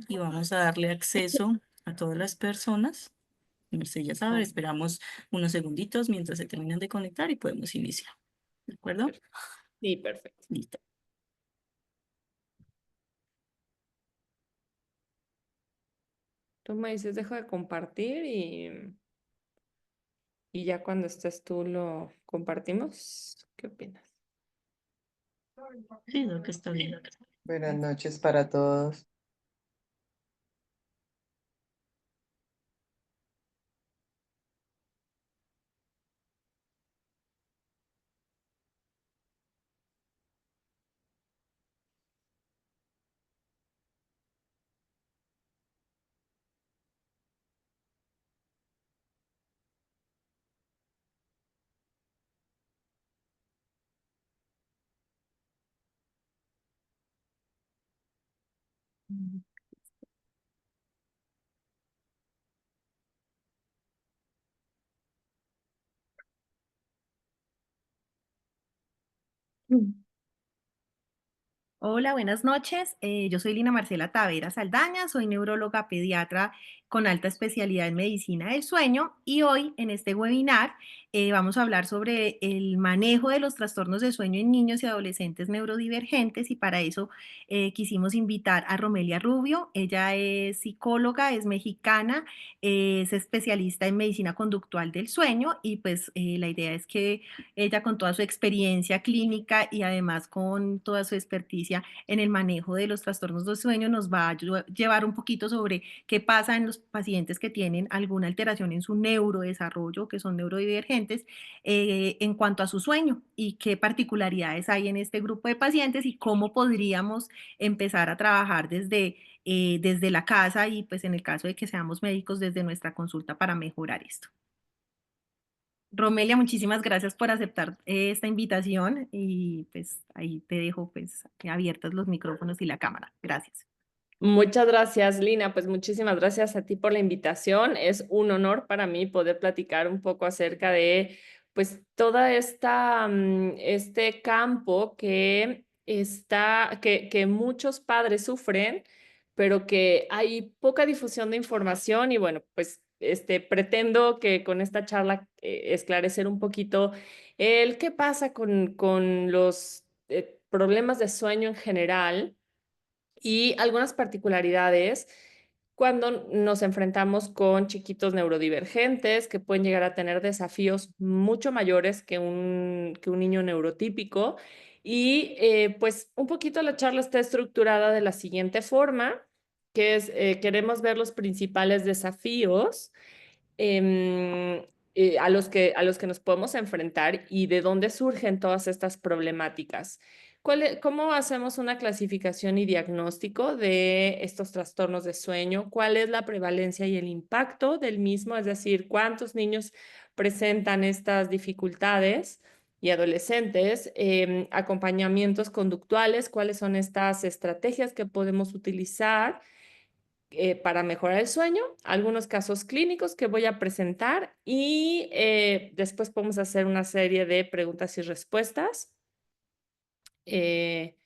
Y vamos a darle acceso a todas las personas. Merced ya sabe, esperamos unos segunditos mientras se terminan de conectar y podemos iniciar. ¿De acuerdo? Sí, perfecto. Listo. Tú me dices, dejo de compartir y ya cuando estés tú lo compartimos. ¿Qué opinas? Sí, lo que está bien. Buenas noches para todos. Hola, buenas noches. Yo soy Lina Marcela Tavera Saldaña, soy neuróloga pediatra con alta especialidad en medicina del sueño y hoy en este webinar vamos a hablar sobre el manejo de los trastornos de sueño en niños y adolescentes neurodivergentes y para eso quisimos invitar a Romelia Rubio. Ella es psicóloga, es mexicana, es especialista en medicina conductual del sueño y pues la idea es que ella con toda su experiencia clínica y además con toda su experticia en el manejo de los trastornos de sueño nos va a llevar un poquito sobre qué pasa en los pacientes que tienen alguna alteración en su neurodesarrollo, que son neurodivergentes, en cuanto a su sueño y qué particularidades hay en este grupo de pacientes y cómo podríamos empezar a trabajar desde la casa y pues en el caso de que seamos médicos desde nuestra consulta para mejorar esto. Romelia, muchísimas gracias por aceptar esta invitación y pues ahí te dejo pues abiertos los micrófonos y la cámara. Gracias. Muchas gracias, Lina. Pues muchísimas gracias a ti por la invitación. Es un honor para mí poder platicar un poco acerca de pues toda este campo que muchos padres sufren, pero que hay poca difusión de información y bueno, pues pretendo que con esta charla esclarecer un poquito el qué pasa con los problemas de sueño en general y algunas particularidades cuando nos enfrentamos con chiquitos neurodivergentes que pueden llegar a tener desafíos mucho mayores que un niño neurotípico. Y pues un poquito la charla está estructurada de la siguiente forma, que es, queremos ver los principales desafíos em, a los que nos podemos enfrentar y de dónde surgen todas estas problemáticas. ¿Cómo hacemos una clasificación y diagnóstico de estos trastornos de sueño? ¿Cuál es la prevalencia y el impacto del mismo? Es decir, ¿cuántos niños presentan estas dificultades? Y adolescentes, acompañamientos conductuales, cuáles son estas estrategias que podemos utilizar para mejorar el sueño, algunos casos clínicos que voy a presentar y después podemos hacer una serie de preguntas y respuestas eh,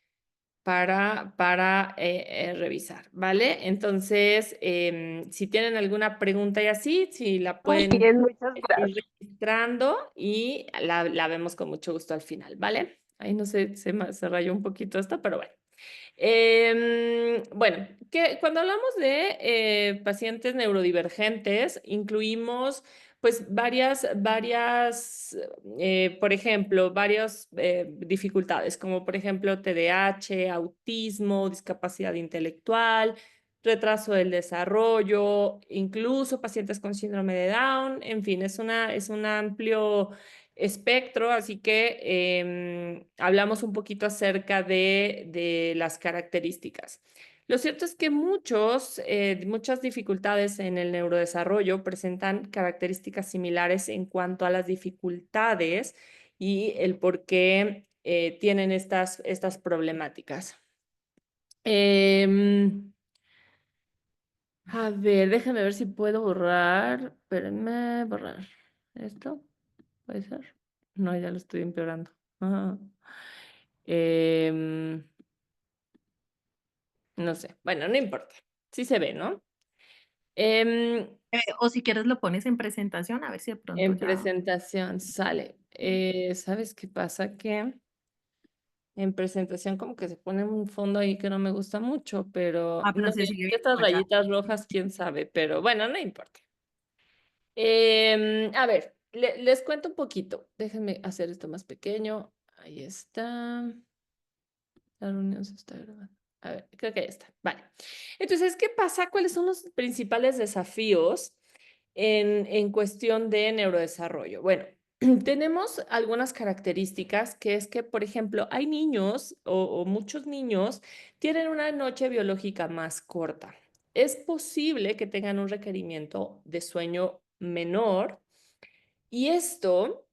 para revisar, ¿vale? Entonces, si tienen alguna pregunta y así, si la Muy pueden bien, muchas gracias. ir registrando y la vemos con mucho gusto al final, ¿vale? Ahí no sé, se rayó un poquito esto, pero bueno. Bueno, cuando hablamos de pacientes neurodivergentes, incluimos pues por ejemplo, varias dificultades, como por ejemplo TDAH, autismo, discapacidad intelectual, retraso del desarrollo, incluso pacientes con síndrome de Down, en fin, es un amplio espectro, así que hablamos un poquito acerca de las características. Lo cierto es que muchas dificultades en el neurodesarrollo presentan características similares en cuanto a las dificultades y el por qué tienen estas problemáticas. A ver, déjenme ver si puedo borrar. Espérenme, borrar. ¿Esto? ¿Puede ser? No, ya lo estoy empeorando. Ajá. Em, No sé, bueno, no importa. Sí se ve, ¿no? Em, O si quieres lo pones en presentación, a ver si de pronto en ya. presentación sale. ¿Sabes qué pasa? Que en presentación como que se pone un fondo ahí que no me gusta mucho, pero Ah, pero no, se mira, sigue viendo estas allá. rayitas rojas, quién sabe, pero bueno, no importa. A ver, les cuento un poquito. Déjenme hacer esto más pequeño. Ahí está. La reunión se está grabando. A ver, creo que ya está. Vale. Entonces, ¿qué pasa? ¿Cuáles son los principales desafíos en cuestión de neurodesarrollo? Bueno, tenemos algunas características que es que, por ejemplo, hay niños o muchos niños tienen una noche biológica más corta. Es posible que tengan un requerimiento de sueño menor y esto,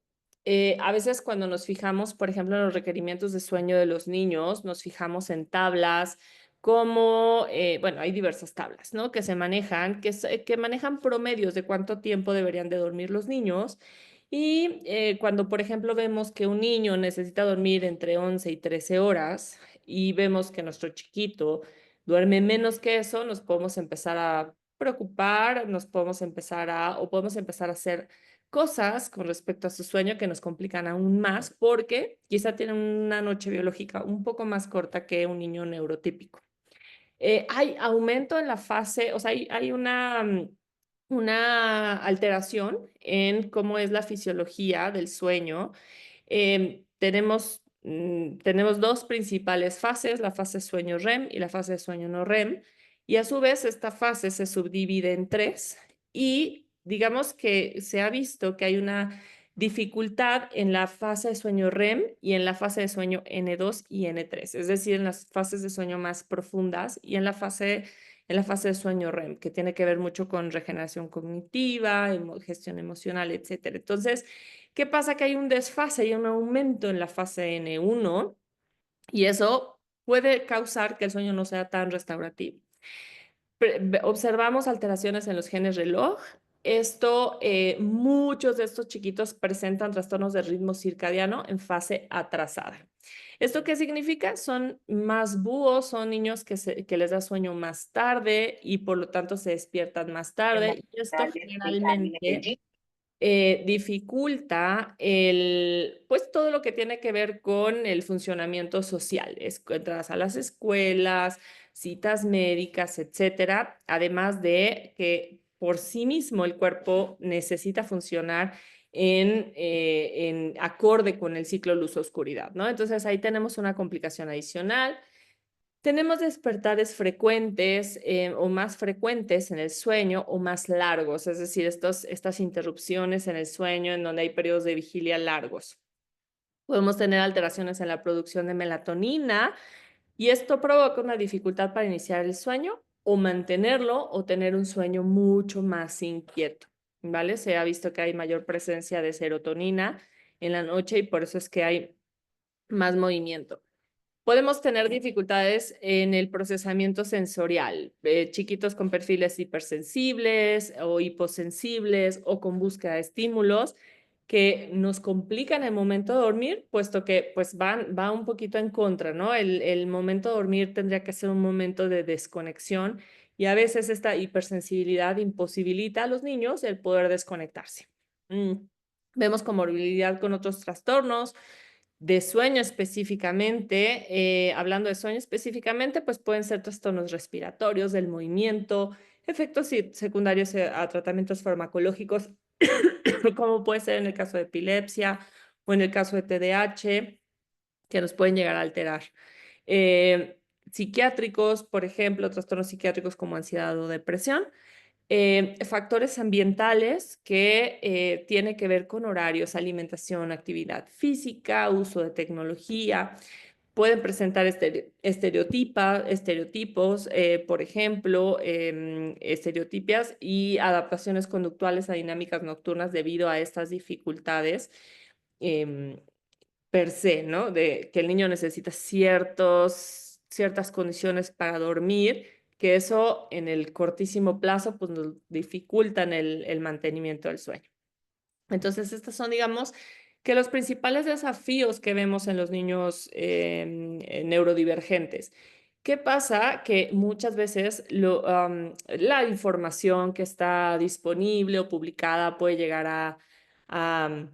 a veces cuando nos fijamos, por ejemplo, en los requerimientos de sueño de los niños, nos fijamos en tablas como, bueno, hay diversas tablas, ¿no? Que se manejan, que manejan promedios de cuánto tiempo deberían de dormir los niños. Y cuando, por ejemplo, vemos que un niño necesita dormir entre 11 y 13 horas y vemos que nuestro chiquito duerme menos que eso, nos podemos empezar a preocupar, o podemos empezar a hacer cosas con respecto a su sueño que nos complican aún más porque quizá tienen una noche biológica un poco más corta que un niño neurotípico. Hay aumento en la fase, o sea, hay una alteración en cómo es la fisiología del sueño. Tenemos dos principales fases, la fase sueño REM y la fase de sueño no REM, y a su vez esta fase se subdivide en tres y digamos que se ha visto que hay una dificultad en la fase de sueño REM y en la fase de sueño N2 y N3, es decir, en las fases de sueño más profundas y en la fase de sueño REM, que tiene que ver mucho con regeneración cognitiva, gestión emocional, etcétera. Entonces, ¿qué pasa? Que hay un desfase y un aumento en la fase N1 y eso puede causar que el sueño no sea tan restaurativo. Observamos alteraciones en los genes reloj. Muchos de estos chiquitos presentan trastornos de ritmo circadiano en fase atrasada. ¿Esto qué significa? Son más búhos, son niños que les da sueño más tarde y por lo tanto se despiertan más tarde. Y esto generalmente dificulta pues todo lo que tiene que ver con el funcionamiento social, entradas a las escuelas, citas médicas, etcétera, además de que por sí mismo el cuerpo necesita funcionar en acorde con el ciclo luz-oscuridad, ¿no? Entonces ahí tenemos una complicación adicional. Tenemos despertares frecuentes o más frecuentes en el sueño o más largos, es decir, estas interrupciones en el sueño en donde hay periodos de vigilia largos. Podemos tener alteraciones en la producción de melatonina y esto provoca una dificultad para iniciar el sueño o mantenerlo o tener un sueño mucho más inquieto, ¿vale? Se ha visto que hay mayor presencia de serotonina en la noche y por eso es que hay más movimiento. Podemos tener dificultades en el procesamiento sensorial, chiquitos con perfiles hipersensibles o hiposensibles o con búsqueda de estímulos que nos complican el momento de dormir, puesto que pues va un poquito en contra, ¿no? El momento de dormir tendría que ser un momento de desconexión y a veces esta hipersensibilidad imposibilita a los niños el poder desconectarse. Vemos comorbilidad con otros trastornos de sueño específicamente, hablando de sueño específicamente, pues pueden ser trastornos respiratorios, del movimiento, efectos secundarios a tratamientos farmacológicos, como puede ser en el caso de epilepsia o en el caso de TDAH, que nos pueden llegar a alterar. Psiquiátricos, por ejemplo, trastornos psiquiátricos como ansiedad o depresión. Factores ambientales que tiene que ver con horarios, alimentación, actividad física, uso de tecnología. Pueden presentar estereotipos, por ejemplo, estereotipias y adaptaciones conductuales a dinámicas nocturnas debido a estas dificultades em, per se, ¿no? De que el niño necesita ciertas condiciones para dormir, que eso en el cortísimo plazo pues nos dificultan el mantenimiento del sueño. Entonces, estos son, digamos, que los principales desafíos que vemos en los niños neurodivergentes. ¿Qué pasa? Que muchas veces la información que está disponible o publicada puede llegar a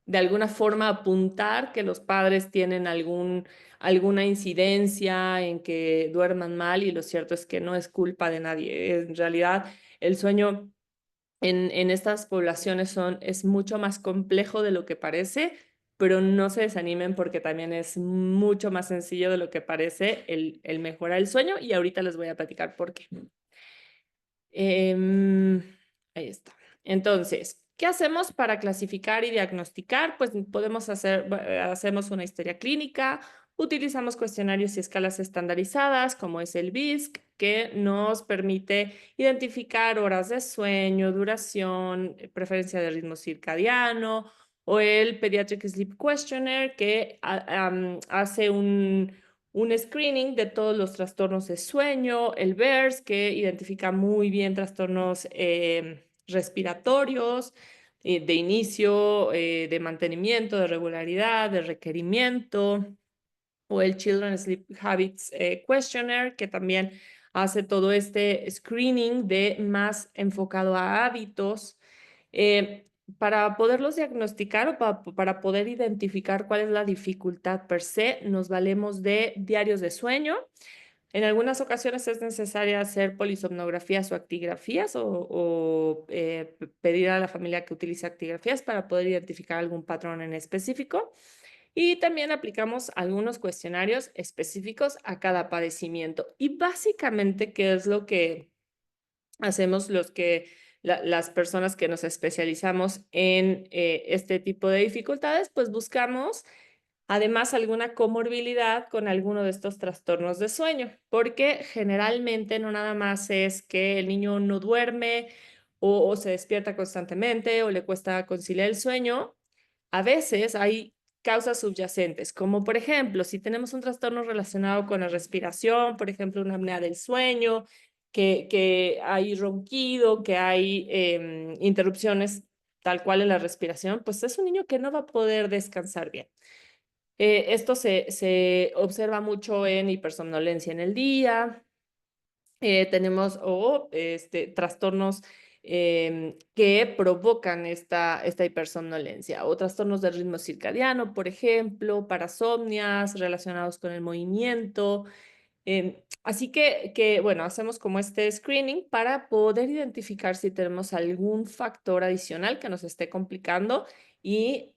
de alguna forma apuntar que los padres tienen alguna incidencia en que duerman mal, y lo cierto es que no es culpa de nadie. En realidad, el sueño en estas poblaciones es mucho más complejo de lo que parece, pero no se desanimen porque también es mucho más sencillo de lo que parece el mejorar el sueño, y ahorita les voy a platicar por qué. Ahí está. Entonces, ¿qué hacemos para clasificar y diagnosticar? Pues hacemos una historia clínica, utilizamos cuestionarios y escalas estandarizadas, como es el BISC, que nos permite identificar horas de sueño, duración, preferencia de ritmo circadiano, o el Pediatric Sleep Questionnaire, que hace un screening de todos los trastornos de sueño, el VERS, que identifica muy bien trastornos respiratorios, de inicio, de mantenimiento, de regularidad, de requerimiento, o el Children's Sleep Habits Questionnaire, que también hace todo este screening de más enfocado a hábitos. Para poderlos diagnosticar o para poder identificar cuál es la dificultad per se, nos valemos de diarios de sueño. En algunas ocasiones es necesaria hacer polisomnografías o actigrafías, o pedir a la familia que utilice actigrafías para poder identificar algún patrón en específico. Y también aplicamos algunos cuestionarios específicos a cada padecimiento. Y básicamente, ¿qué es lo que hacemos las personas que nos especializamos en este tipo de dificultades? Pues buscamos además alguna comorbilidad con alguno de estos trastornos de sueño, porque generalmente no nada más es que el niño no duerme o se despierta constantemente o le cuesta conciliar el sueño. A veces hay causas subyacentes, como por ejemplo, si tenemos un trastorno relacionado con la respiración, por ejemplo, una apnea del sueño, que hay ronquido, que hay interrupciones tal cual en la respiración, pues es un niño que no va a poder descansar bien. Esto se observa mucho en hipersomnolencia en el día. Tenemos trastornos que provocan esta hipersomnolencia, o trastornos del ritmo circadiano, por ejemplo, parasomnias relacionados con el movimiento. Así que, bueno, hacemos como este screening para poder identificar si tenemos algún factor adicional que nos esté complicando y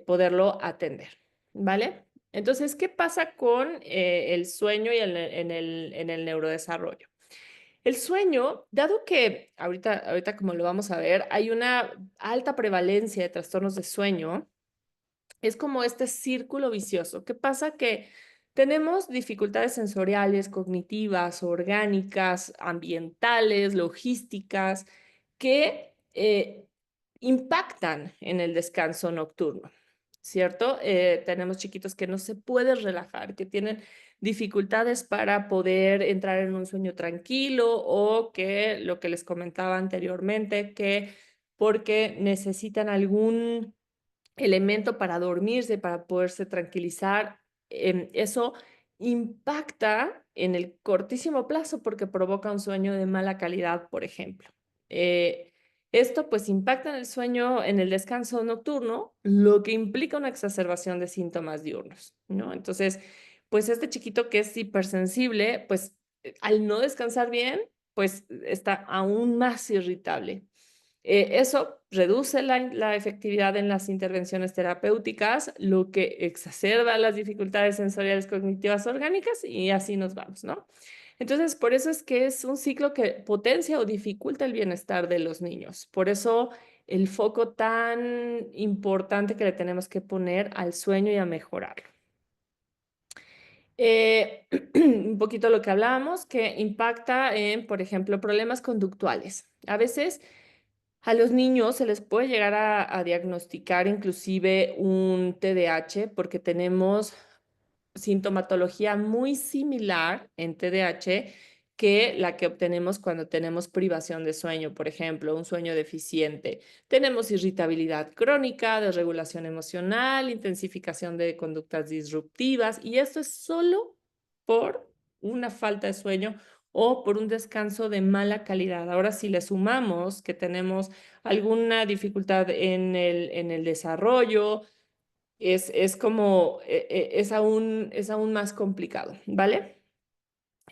poderlo atender, ¿vale? Entonces, ¿qué pasa con el sueño y en el neurodesarrollo? El sueño, dado que ahorita como lo vamos a ver, hay una alta prevalencia de trastornos de sueño, es como este círculo vicioso. ¿Qué pasa? Que tenemos dificultades sensoriales, cognitivas, orgánicas, ambientales, logísticas, que impactan en el descanso nocturno, ¿cierto? Tenemos chiquitos que no se pueden relajar, que tienen dificultades para poder entrar en un sueño tranquilo, o que lo que les comentaba anteriormente, que porque necesitan algún elemento para dormirse, para poderse tranquilizar, eso impacta en el cortísimo plazo porque provoca un sueño de mala calidad, por ejemplo. Esto pues impacta en el sueño, en el descanso nocturno, lo que implica una exacerbación de síntomas diurnos, ¿no? Entonces, pues este chiquito que es hipersensible, pues al no descansar bien, pues está aún más irritable. Eso reduce la efectividad en las intervenciones terapéuticas, lo que exacerba las dificultades sensoriales, cognitivas, orgánicas, y así nos vamos, ¿no? Entonces, por eso es que es un ciclo que potencia o dificulta el bienestar de los niños. Por eso el foco tan importante que le tenemos que poner al sueño y a mejorarlo. Un poquito lo que hablábamos, que impacta en, por ejemplo, problemas conductuales. A veces a los niños se les puede llegar a diagnosticar inclusive un TDAH, porque tenemos sintomatología muy similar en TDAH que la que obtenemos cuando tenemos privación de sueño, por ejemplo, un sueño deficiente. Tenemos irritabilidad crónica, desregulación emocional, intensificación de conductas disruptivas, y esto es solo por una falta de sueño o por un descanso de mala calidad. Ahora, si le sumamos que tenemos alguna dificultad en el desarrollo, es como, es aún más complicado, ¿vale?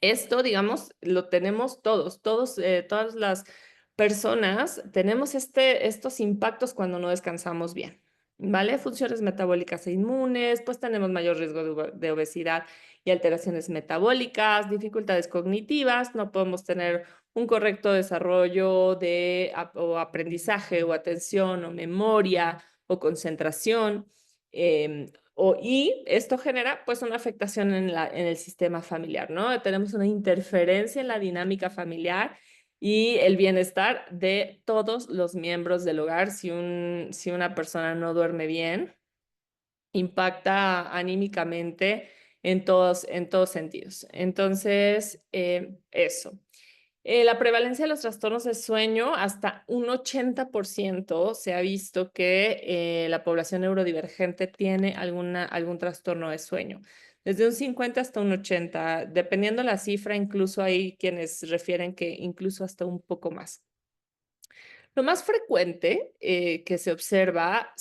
Esto, digamos, lo tenemos todos, todas las personas tenemos estos impactos cuando no descansamos bien, ¿vale? Funciones metabólicas e inmunes, pues tenemos mayor riesgo de obesidad y alteraciones metabólicas, dificultades cognitivas, no podemos tener un correcto desarrollo o aprendizaje o atención o memoria o concentración. Y esto genera pues una afectación en el sistema familiar, ¿no? Tenemos una interferencia en la dinámica familiar y el bienestar de todos los miembros del hogar. Si una persona no duerme bien, impacta anímicamente en todos sentidos. Entonces, eso. La prevalencia de los trastornos de sueño, hasta un 80% se ha visto que la población neurodivergente tiene algún trastorno de sueño. Desde un 50 hasta un 80, dependiendo la cifra, incluso hay quienes refieren que incluso hasta un poco más. Lo más frecuente que se observa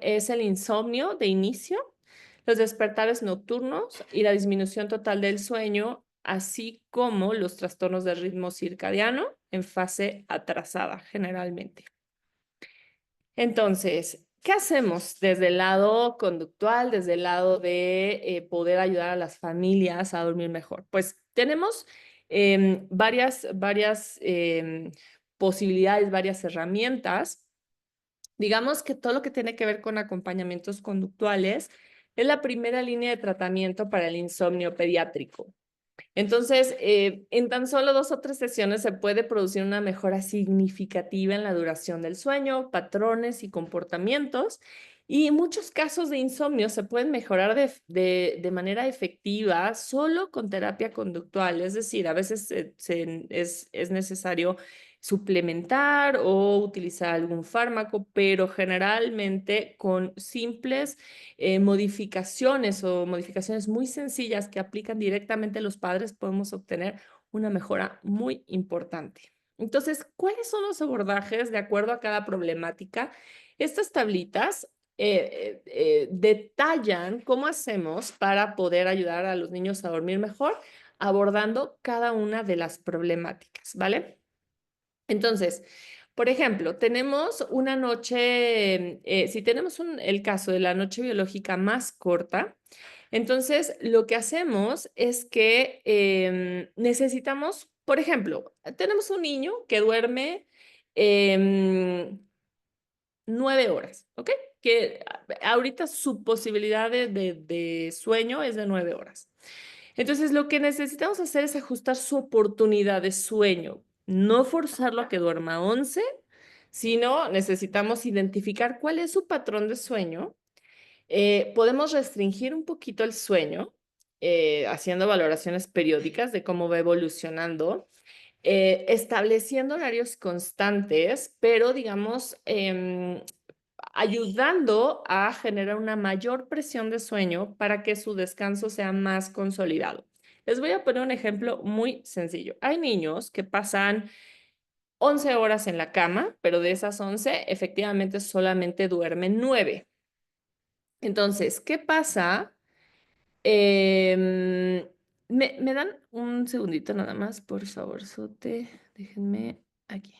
es el insomnio de inicio, los despertares nocturnos y la disminución total del sueño, así como los trastornos del ritmo circadiano en fase atrasada, generalmente. Entonces, ¿qué hacemos desde el lado conductual, desde el lado de poder ayudar a las familias a dormir mejor? Pues tenemos varias posibilidades, varias herramientas. Digamos que todo lo que tiene que ver con acompañamientos conductuales es la primera línea de tratamiento para el insomnio pediátrico. Entonces, en tan solo 2 o 3 sesiones se puede producir una mejora significativa en la duración del sueño, patrones y comportamientos. Y muchos casos de insomnio se pueden mejorar de manera efectiva solo con terapia conductual. Es decir, a veces es necesario suplementar o utilizar algún fármaco, pero generalmente con simples modificaciones o modificaciones muy sencillas que aplican directamente los padres, podemos obtener una mejora muy importante. Entonces, ¿cuáles son los abordajes de acuerdo a cada problemática? Estas tablitas detallan cómo hacemos para poder ayudar a los niños a dormir mejor, abordando cada una de las problemáticas, ¿vale? Entonces, por ejemplo, tenemos una noche, si tenemos el caso de la noche biológica más corta, entonces lo que hacemos es que necesitamos, por ejemplo, tenemos un niño que duerme 9 horas, ¿ok? Que ahorita su posibilidad de sueño es de 9 horas. Entonces, lo que necesitamos hacer es ajustar su oportunidad de sueño, no forzarlo a que duerma 11, sino necesitamos identificar cuál es su patrón de sueño. Podemos restringir un poquito el sueño, haciendo valoraciones periódicas de cómo va evolucionando, estableciendo horarios constantes, pero digamos, ayudando a generar una mayor presión de sueño para que su descanso sea más consolidado. Les voy a poner un ejemplo muy sencillo. Hay niños que pasan 11 horas en la cama, pero de esas 11, efectivamente solamente duermen 9. Entonces, ¿qué pasa? ¿Me dan un segundito nada más, por favor, Sote? Déjenme aquí.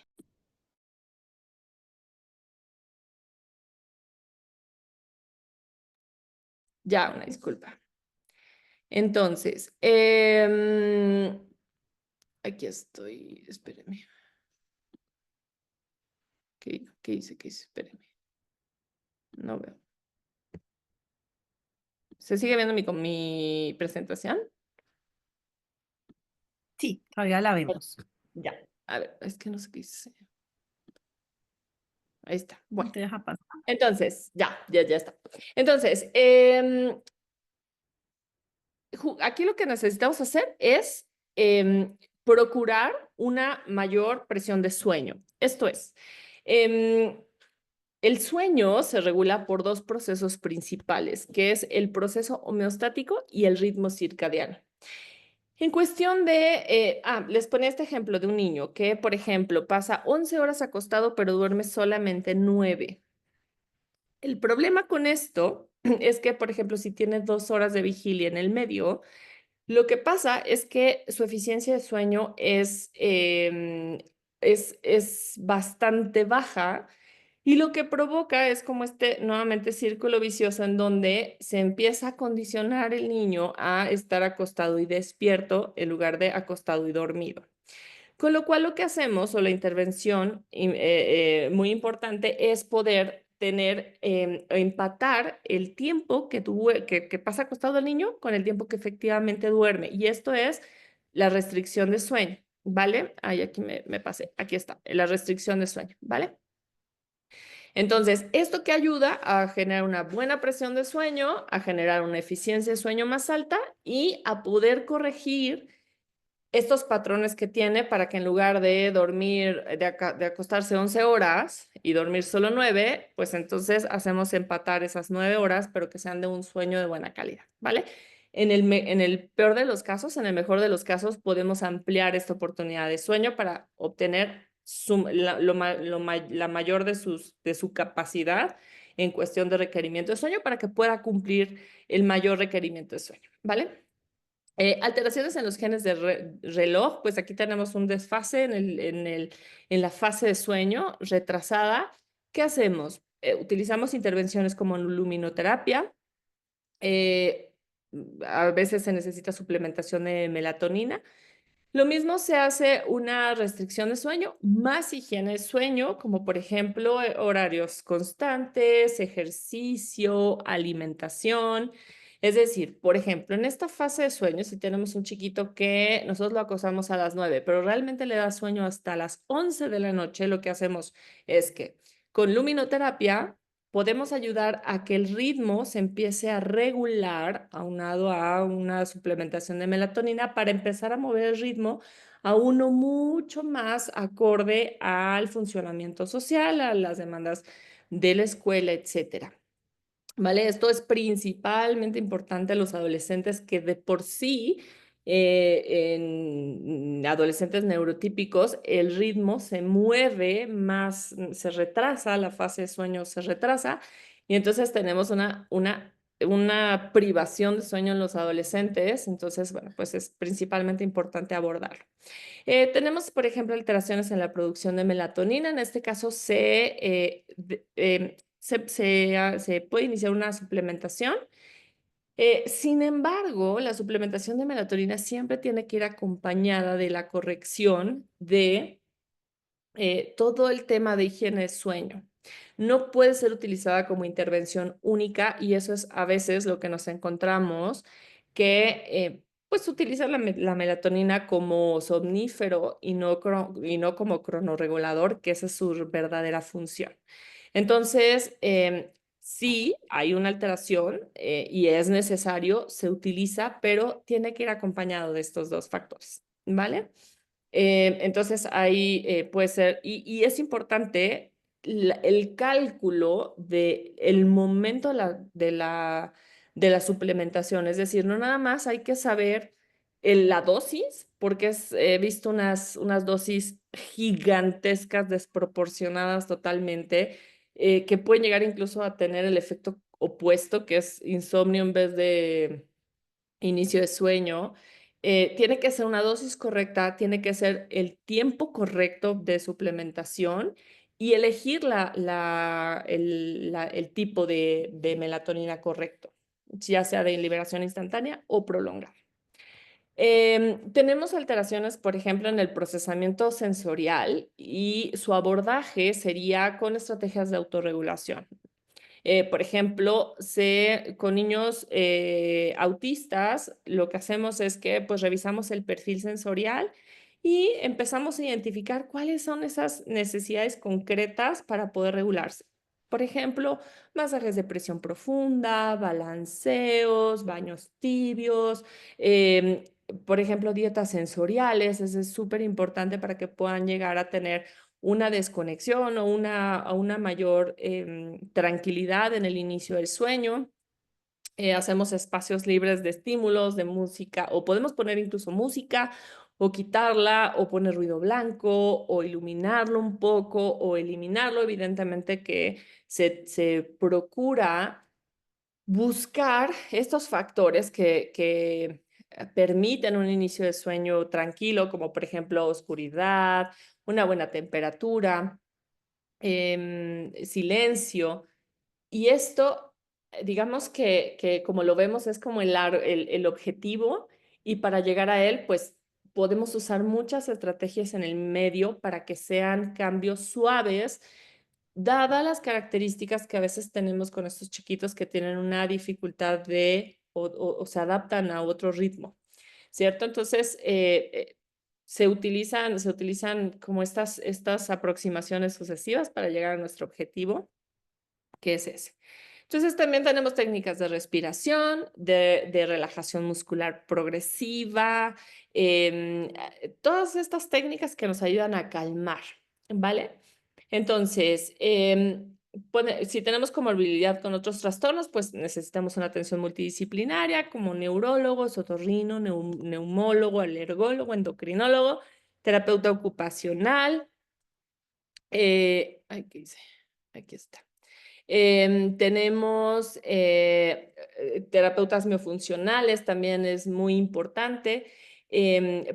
Ya, una disculpa. Entonces, aquí estoy, espérenme. ¿Qué hice? Espérenme. No veo. ¿Se sigue viendo mi presentación? Sí, todavía la vemos. Ya. A ver, es que no sé qué hice. Ahí está. No Bueno, te deja pasar. entonces, ya está. Entonces, aquí lo que necesitamos hacer es procurar una mayor presión de sueño. Esto es, el sueño se regula por 2 procesos principales, que es el proceso homeostático y el ritmo circadiano. En cuestión les ponía este ejemplo de un niño que, por ejemplo, pasa 11 horas acostado, pero duerme solamente 9. El problema con esto es que, por ejemplo, si tiene 2 horas de vigilia en el medio, lo que pasa es que su eficiencia de sueño es bastante baja y lo que provoca es como nuevamente, círculo vicioso en donde se empieza a condicionar el niño a estar acostado y despierto en lugar de acostado y dormido. Con lo cual lo que hacemos o la intervención muy importante es poder empatar el tiempo que pasa acostado el niño con el tiempo que efectivamente duerme. Y esto es la restricción de sueño, ¿vale? Ay, aquí me pasé, aquí está, la restricción de sueño, ¿vale? Entonces, ¿esto que ayuda a generar una buena presión de sueño, a generar una eficiencia de sueño más alta y a poder corregir estos patrones que tiene para que en lugar de dormir, de acostarse 11 horas y dormir solo 9, pues entonces hacemos empatar esas 9 horas, pero que sean de un sueño de buena calidad, ¿vale? En el peor de los casos, en el mejor de los casos, podemos ampliar esta oportunidad de sueño para obtener la mayor de su capacidad en cuestión de requerimiento de sueño para que pueda cumplir el mayor requerimiento de sueño, ¿vale? Alteraciones en los genes de reloj, pues aquí tenemos un desfase en la fase de sueño retrasada. ¿Qué hacemos? Utilizamos intervenciones como luminoterapia. A veces se necesita suplementación de melatonina. Lo mismo se hace una restricción de sueño, más higiene de sueño, como por ejemplo horarios constantes, ejercicio, alimentación. Es decir, por ejemplo, en esta fase de sueño, si tenemos un chiquito que nosotros lo acostamos a las 9, pero realmente le da sueño hasta las 11 de la noche, lo que hacemos es que con luminoterapia podemos ayudar a que el ritmo se empiece a regular, aunado a una suplementación de melatonina, para empezar a mover el ritmo a uno mucho más acorde al funcionamiento social, a las demandas de la escuela, etcétera. ¿Vale? Esto es principalmente importante a los adolescentes que de por sí, en adolescentes neurotípicos, el ritmo se mueve más, se retrasa, la fase de sueño se retrasa, y entonces tenemos una privación de sueño en los adolescentes. Entonces, bueno, pues es principalmente importante abordarlo. Tenemos, por ejemplo, alteraciones en la producción de melatonina. En este caso, se puede iniciar una suplementación. Sin embargo, la suplementación de melatonina siempre tiene que ir acompañada de la corrección de todo el tema de higiene de sueño. No puede ser utilizada como intervención única y eso es a veces lo que nos encontramos, que pues utilizan la melatonina como somnífero y no como cronorregulador, que esa es su verdadera función. Entonces, sí, hay una alteración y es necesario, se utiliza, pero tiene que ir acompañado de estos dos factores, ¿vale? Entonces ahí puede ser, y es importante el cálculo del momento de la suplementación, es decir, no nada más hay que saber la dosis, porque he visto unas dosis gigantescas, desproporcionadas totalmente, que pueden llegar incluso a tener el efecto opuesto, que es insomnio en vez de inicio de sueño. Tiene que ser una dosis correcta, tiene que ser el tiempo correcto de suplementación y elegir el tipo de melatonina correcto, ya sea de liberación instantánea o prolongada. Tenemos alteraciones, por ejemplo, en el procesamiento sensorial y su abordaje sería con estrategias de autorregulación. Por ejemplo, con niños autistas, lo que hacemos es que pues revisamos el perfil sensorial y empezamos a identificar cuáles son esas necesidades concretas para poder regularse. Por ejemplo, masajes de presión profunda, balanceos, baños tibios, por ejemplo, dietas sensoriales. Eso es súper importante para que puedan llegar a tener una desconexión o una mayor tranquilidad en el inicio del sueño. Hacemos espacios libres de estímulos, de música, o podemos poner incluso música, o quitarla, o poner ruido blanco, o iluminarlo un poco, o eliminarlo. Evidentemente que se procura buscar estos factores que permiten un inicio de sueño tranquilo, como por ejemplo oscuridad, una buena temperatura, silencio. Y esto, digamos que como lo vemos, es como el objetivo, y para llegar a él, pues podemos usar muchas estrategias en el medio para que sean cambios suaves, dadas las características que a veces tenemos con estos chiquitos que tienen una dificultad o se adaptan a otro ritmo, ¿cierto? Entonces, se utilizan como estas aproximaciones sucesivas para llegar a nuestro objetivo, que es ese. Entonces también tenemos técnicas de respiración, de relajación muscular progresiva, todas estas técnicas que nos ayudan a calmar, ¿vale? Entonces, si tenemos comorbilidad con otros trastornos, pues necesitamos una atención multidisciplinaria como neurólogos, otorrino, neumólogo, alergólogo, endocrinólogo, terapeuta ocupacional. ¿Qué hice? Aquí está. Tenemos terapeutas miofuncionales, también es muy importante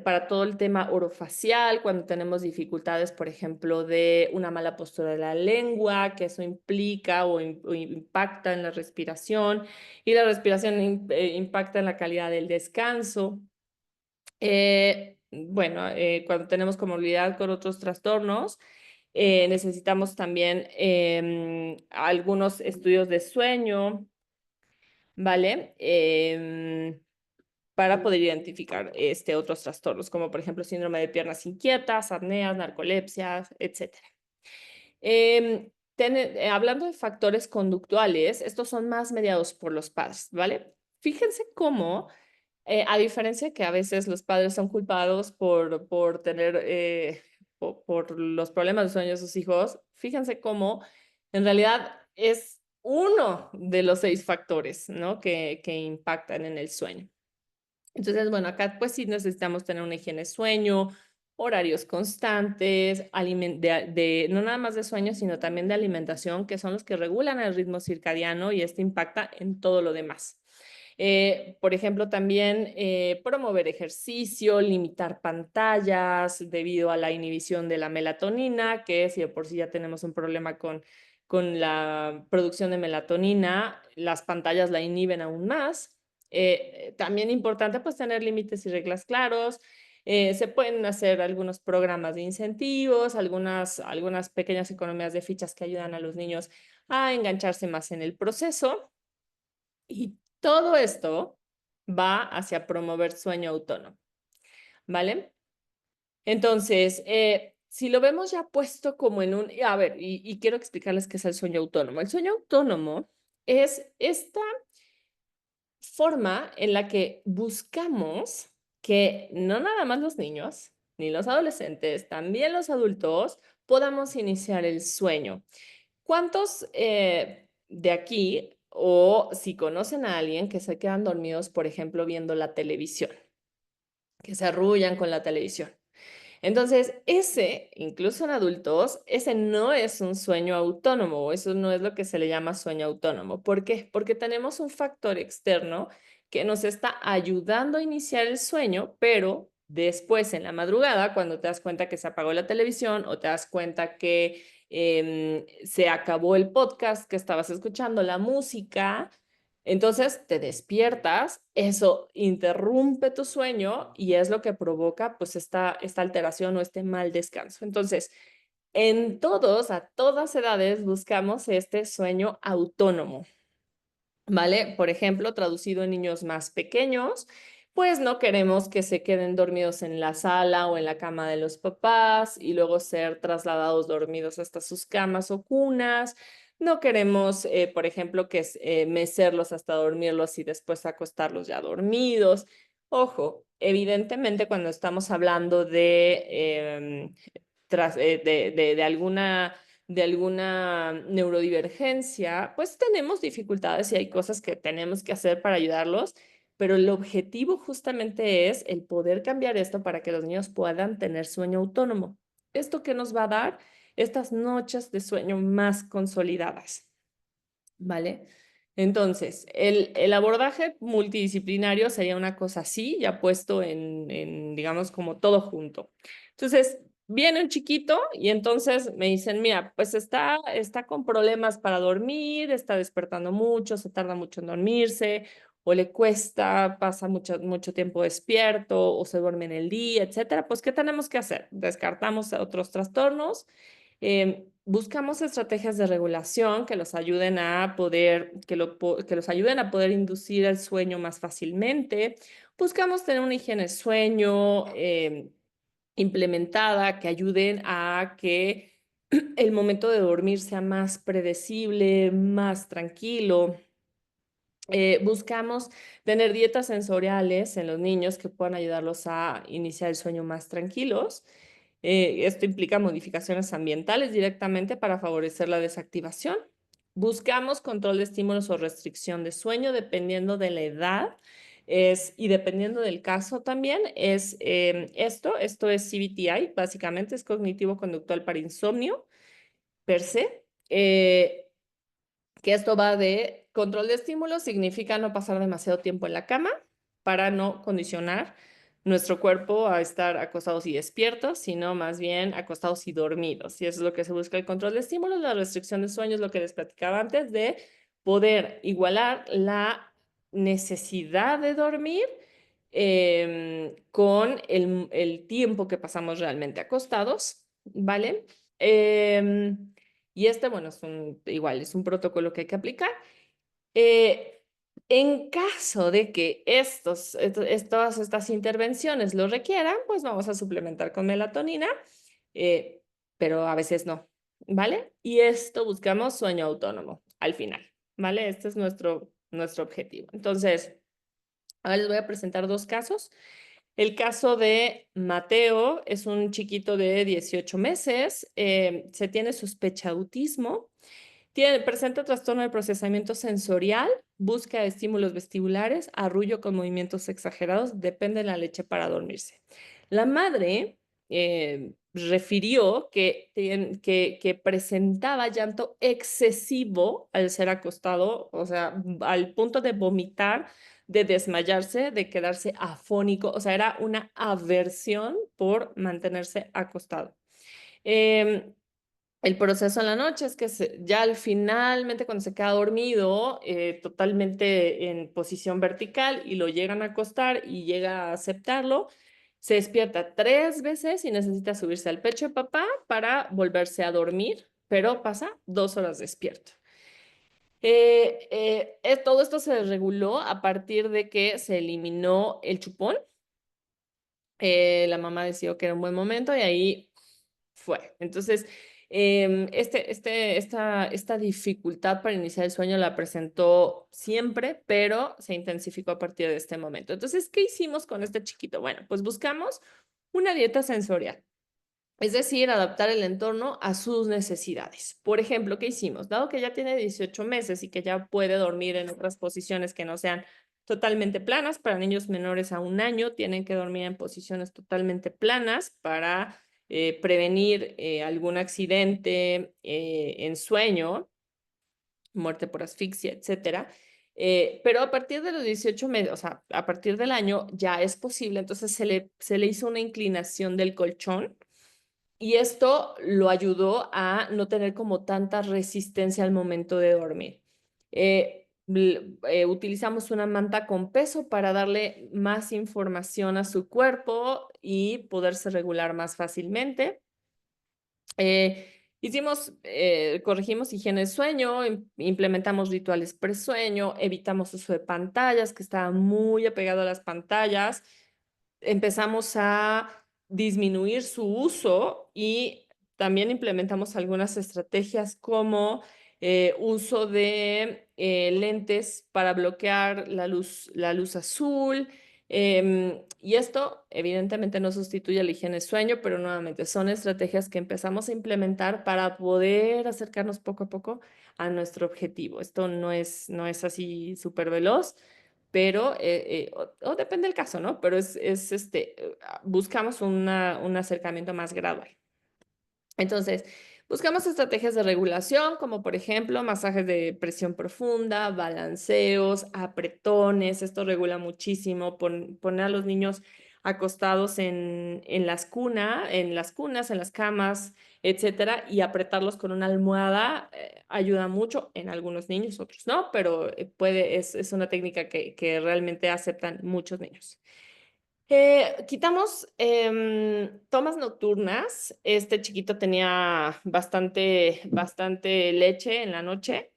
para todo el tema orofacial, cuando tenemos dificultades, por ejemplo, de una mala postura de la lengua, que eso implica o impacta en la respiración, y la respiración impacta en la calidad del descanso. Bueno, cuando tenemos comorbilidad con otros trastornos, necesitamos también algunos estudios de sueño, ¿vale? Para poder identificar otros trastornos, como por ejemplo síndrome de piernas inquietas, apneas, narcolepsias, etc. Hablando de factores conductuales, estos son más mediados por los padres, ¿vale? Fíjense cómo a diferencia de que a veces los padres son culpados por tener, por los problemas de sueño de sus hijos, fíjense cómo en realidad es uno de los 6 factores, ¿no? que impactan en el sueño. Entonces, bueno, acá pues sí necesitamos tener una higiene de sueño, horarios constantes, no nada más de sueño, sino también de alimentación, que son los que regulan el ritmo circadiano, y este impacta en todo lo demás. Por ejemplo, también promover ejercicio, limitar pantallas debido a la inhibición de la melatonina, que si de por sí ya tenemos un problema con la producción de melatonina, las pantallas la inhiben aún más. También importante pues tener límites y reglas claros. Se pueden hacer algunos programas de incentivos, algunas pequeñas economías de fichas que ayudan a los niños a engancharse más en el proceso. Y todo esto va hacia promover sueño autónomo, ¿vale? Entonces, si lo vemos ya puesto como en un... A ver, y quiero explicarles qué es el sueño autónomo. El sueño autónomo es esta forma en la que buscamos que no nada más los niños, ni los adolescentes, también los adultos podamos iniciar el sueño. ¿Cuántos de aquí, o si conocen a alguien que se quedan dormidos, por ejemplo, viendo la televisión, que se arrullan con la televisión? Entonces, incluso en adultos, ese no es un sueño autónomo, eso no es lo que se le llama sueño autónomo. ¿Por qué? Porque tenemos un factor externo que nos está ayudando a iniciar el sueño, pero después en la madrugada, cuando te das cuenta que se apagó la televisión o te das cuenta que se acabó el podcast que estabas escuchando, la música, entonces te despiertas, eso interrumpe tu sueño y es lo que provoca pues esta alteración o este mal descanso. Entonces, a todas edades buscamos este sueño autónomo, ¿vale? Por ejemplo, traducido en niños más pequeños, pues no queremos que se queden dormidos en la sala o en la cama de los papás y luego ser trasladados dormidos hasta sus camas o cunas. No queremos, por ejemplo, mecerlos hasta dormirlos y después acostarlos ya dormidos. Ojo, evidentemente cuando estamos hablando de alguna de alguna neurodivergencia, pues tenemos dificultades y hay cosas que tenemos que hacer para ayudarlos, pero el objetivo justamente es el poder cambiar esto para que los niños puedan tener sueño autónomo. ¿Esto qué nos va a dar? Estas noches de sueño más consolidadas, ¿vale? Entonces, el abordaje multidisciplinario sería una cosa así, ya puesto digamos, como todo junto. Entonces, viene un chiquito y entonces me dicen, mira, pues está con problemas para dormir, está despertando mucho, se tarda mucho en dormirse, o le cuesta, pasa mucho tiempo despierto, o se duerme en el día, etcétera. Pues, ¿qué tenemos que hacer? Descartamos otros trastornos. Buscamos estrategias de regulación que los ayuden a poder, que los ayuden a poder inducir el sueño más fácilmente. Buscamos tener una higiene de sueño implementada que ayuden a que el momento de dormir sea más predecible, más tranquilo. Buscamos tener dietas sensoriales en los niños que puedan ayudarlos a iniciar el sueño más tranquilos. Esto implica modificaciones ambientales directamente para favorecer la desactivación. Buscamos control de estímulos o restricción de sueño dependiendo de la edad y dependiendo del caso también. Esto es CBTI, básicamente es cognitivo-conductual para insomnio per se. Que esto va de control de estímulos, significa no pasar demasiado tiempo en la cama para no condicionar nuestro cuerpo a estar acostados y despiertos, sino más bien acostados y dormidos. Y eso es lo que se busca el control de estímulos. La restricción de sueño es lo que les platicaba antes, de poder igualar la necesidad de dormir con el tiempo que pasamos realmente acostados, ¿vale? Y bueno, igual es un protocolo que hay que aplicar. En caso de que todas estas intervenciones lo requieran, pues vamos a suplementar con melatonina, pero a veces no, ¿vale? Y esto buscamos sueño autónomo al final, ¿vale? Este es nuestro objetivo. Entonces, ahora les voy a presentar dos casos. El caso de Mateo es un chiquito de 18 meses, se tiene sospecha de autismo. Presenta trastorno de procesamiento sensorial, busca estímulos vestibulares, arrullo con movimientos exagerados, depende de la leche para dormirse. La madre refirió que presentaba llanto excesivo al ser acostado, o sea, al punto de vomitar, de desmayarse, de quedarse afónico, o sea, era una aversión por mantenerse acostado. El proceso en la noche es que ya finalmente cuando se queda dormido, totalmente en posición vertical y lo llegan a acostar y llega a aceptarlo, se despierta 3 veces y necesita subirse al pecho de papá para volverse a dormir, pero pasa 2 horas despierto. Todo esto se reguló a partir de que se eliminó el chupón. La mamá decidió que era un buen momento y ahí fue. Entonces, esta dificultad para iniciar el sueño la presentó siempre, pero se intensificó a partir de este momento. Entonces, ¿qué hicimos con este chiquito? Bueno, pues buscamos una dieta sensorial, es decir, adaptar el entorno a sus necesidades. Por ejemplo, ¿qué hicimos? Dado que ya tiene 18 meses y que ya puede dormir en otras posiciones que no sean totalmente planas, para niños menores a 1 año tienen que dormir en posiciones totalmente planas para prevenir algún accidente en sueño, muerte por asfixia, etcétera. Pero a partir de los 18 meses, o sea, a partir del año ya es posible, entonces se le hizo una inclinación del colchón y esto lo ayudó a no tener como tanta resistencia al momento de dormir. Utilizamos una manta con peso para darle más información a su cuerpo y poderse regular más fácilmente. Corregimos higiene de sueño, implementamos rituales presueño, evitamos uso de pantallas, que estaba muy apegado a las pantallas. Empezamos a disminuir su uso y también implementamos algunas estrategias como uso de lentes para bloquear la luz azul, Y esto evidentemente no sustituye la higiene de sueño, pero nuevamente son estrategias que empezamos a implementar para poder acercarnos poco a poco a nuestro objetivo. Esto no es así súper veloz, pero, o depende del caso, ¿no? Pero buscamos un acercamiento más gradual. Entonces, buscamos estrategias de regulación, como por ejemplo masajes de presión profunda, balanceos, apretones. Esto regula muchísimo. Poner a los niños acostados en las cunas, en las camas, etcétera, y apretarlos con una almohada ayuda mucho en algunos niños, otros no, pero es una técnica que realmente aceptan muchos niños. Quitamos tomas nocturnas. Este chiquito tenía bastante leche en la noche.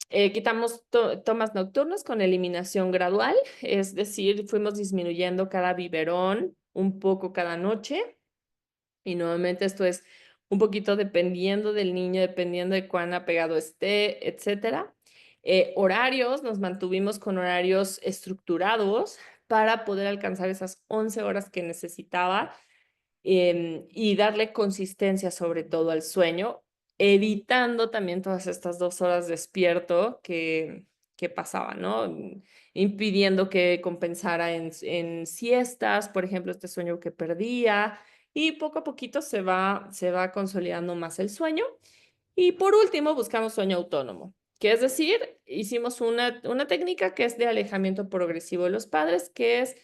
Quitamos tomas nocturnas con eliminación gradual, es decir, fuimos disminuyendo cada biberón un poco cada noche. Y nuevamente esto es un poquito dependiendo del niño, dependiendo de cuán apegado esté, etcétera. Horarios, nos mantuvimos con horarios estructurados para poder alcanzar esas 11 horas que necesitaba y darle consistencia sobre todo al sueño, evitando también todas estas 2 horas despierto que pasaban, ¿no? Impidiendo que compensara en siestas, por ejemplo, este sueño que perdía, y poco a poquito se va consolidando más el sueño. Y por último, buscamos sueño autónomo, que es decir, hicimos una técnica que es de alejamiento progresivo de los padres, que es